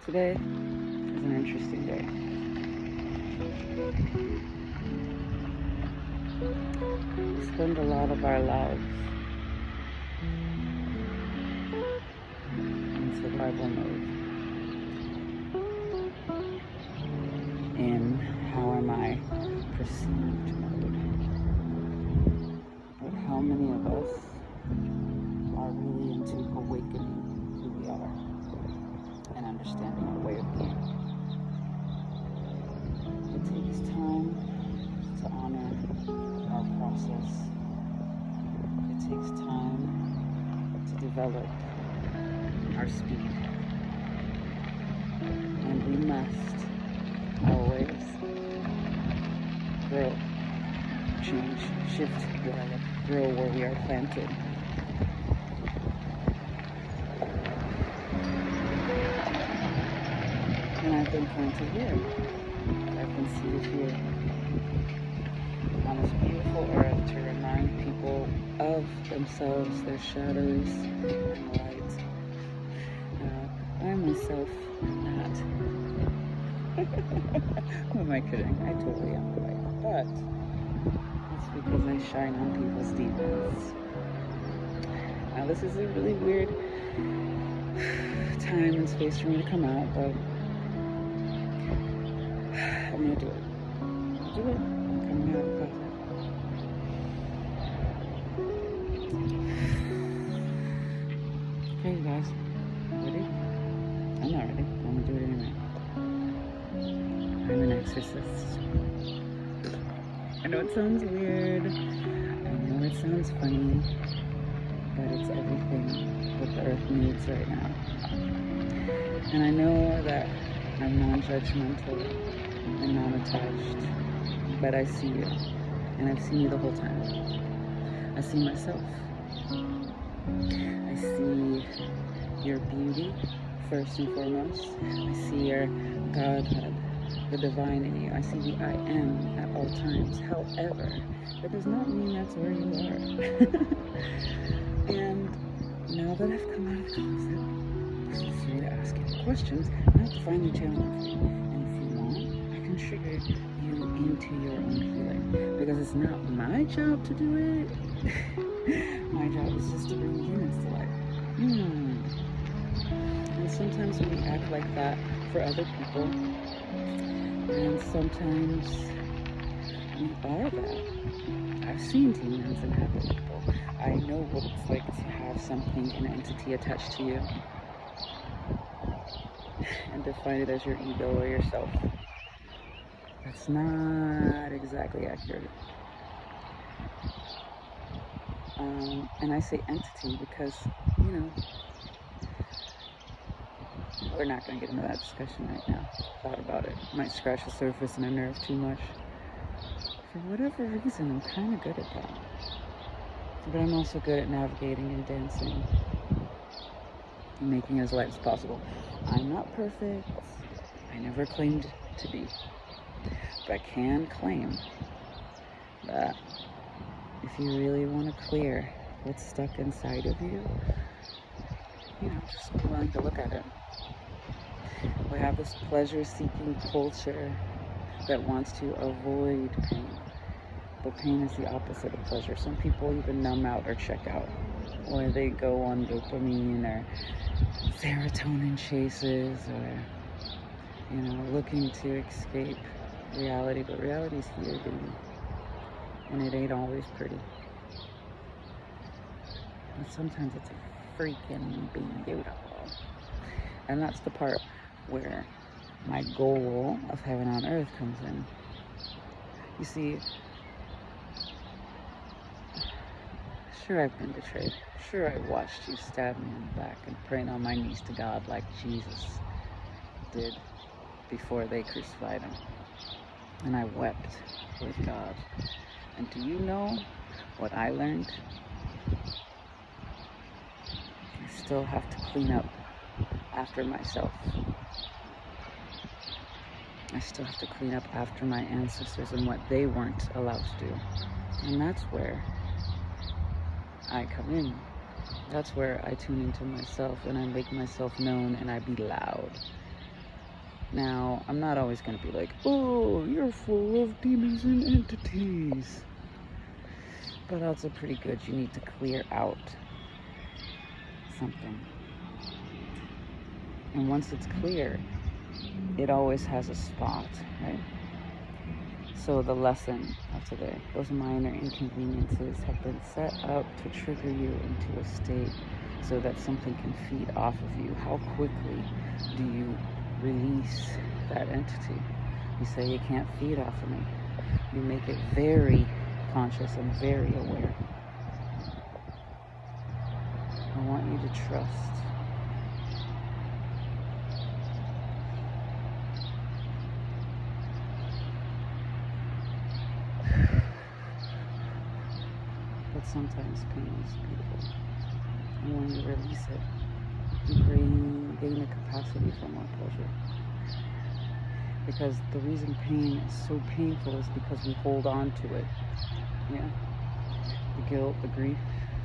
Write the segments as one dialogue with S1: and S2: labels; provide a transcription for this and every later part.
S1: Today is an interesting day. We spend a lot of our lives in survival mode. In how am I perceived mode. But how many of us are really into awakening who we are and understanding our way of being? It takes time to honor our process. It takes time to develop our speed. And we must always grow, change, shift, develop, grow where we are planted. And I've been planted here. I've been seated here on this beautiful earth to remind people of themselves, their shadows, and light. I myself am not. Who am I kidding? I totally am the light. But it's because I shine on people's demons. Now, this is a really weird time and space for me to come out, but I'm gonna do it. I'll do it. I'm coming out of the closet. Okay, you guys. Ready? I'm not ready. I'm gonna do it anyway. I'm an exorcist. I know it sounds weird. I know it sounds funny. But it's everything that the earth needs right now. And I know that I'm non-judgmental and non-attached, but I see you, and I've seen you the whole time. I see myself. I see your beauty, first and foremost. I see your godhood, the divine in you. I see the I am at all times. However, that does not mean that's where you are. And now that I've come out of the closet, feel free to ask any questions, and I'll finally channel it. And if you want, I can trigger you into your own healing, because it's not my job to do it. My job is just to bring the humans to life. And sometimes we act like that for other people, and sometimes we are that. I've seen demons and happy people. I know what it's like to have something, an entity attached to you, and define it as your ego or yourself. That's not exactly accurate. And I say entity because, we're not going to get into that discussion right now. Thought about it. Might scratch the surface and unnerve too much. For whatever reason, I'm kind of good at that. But I'm also good at navigating and dancing and making it as light as possible. I'm not perfect. I never claimed to be. But I can claim that if you really want to clear what's stuck inside of you, just be willing to look at it. We have this pleasure-seeking culture that wants to avoid pain. But pain is the opposite of pleasure. Some people even numb out or check out, or they go on dopamine or serotonin chases, or looking to escape reality. But reality's here, baby, and it ain't always pretty. But sometimes it's freaking beautiful, and that's the part where my goal of heaven on earth comes in. You see, sure, I've been betrayed. Sure, I watched you stab me in the back and praying on my knees to God like Jesus did before they crucified him. And I wept with God. And do you know what I learned? I still have to clean up after myself. I still have to clean up after my ancestors and what they weren't allowed to do. And that's where I come in. That's where I tune into myself and I make myself known and I be loud. Now, I'm not always going to be like, oh, you're full of demons and entities. But odds are pretty good you need to clear out something. And once it's clear, it always has a spot, right? So the lesson of today, those minor inconveniences have been set up to trigger you into a state so that something can feed off of you. How quickly do you release that entity? You say, you can't feed off of me. You make it very conscious and very aware. I want you to trust. But sometimes pain is beautiful. And when you release it, you gain a capacity for more pleasure. Because the reason pain is so painful is because we hold on to it. Yeah? The guilt, the grief,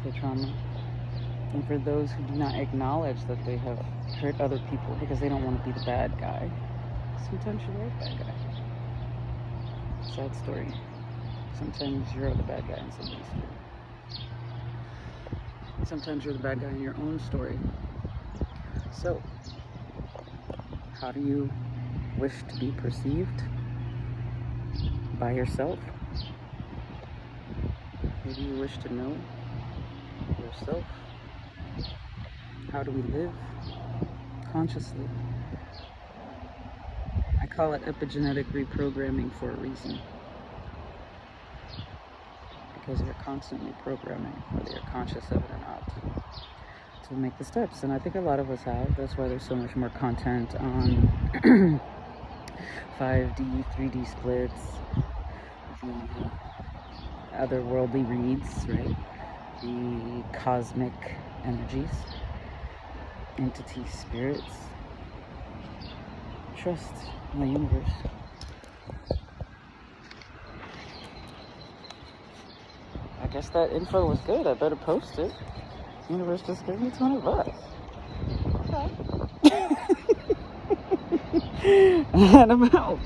S1: the trauma. And for those who do not acknowledge that they have hurt other people because they don't want to be the bad guy, sometimes you're the bad guy. Sad story. Sometimes you're the bad guy in somebody's story. Sometimes you're the bad guy in your own story. So, how do you wish to be perceived by yourself? Who do you wish to know yourself? How do we live consciously? I call it epigenetic reprogramming for a reason. Because you're constantly programming, whether you're conscious of it or not, to make the steps. And I think a lot of us have. That's why there's so much more content on 5D, 3D splits, the otherworldly reads, right? The cosmic energies, entities, spirits. Trust in the universe. I guess that info was good. I better post it. The universe just gave me $20. Okay. And I'm out.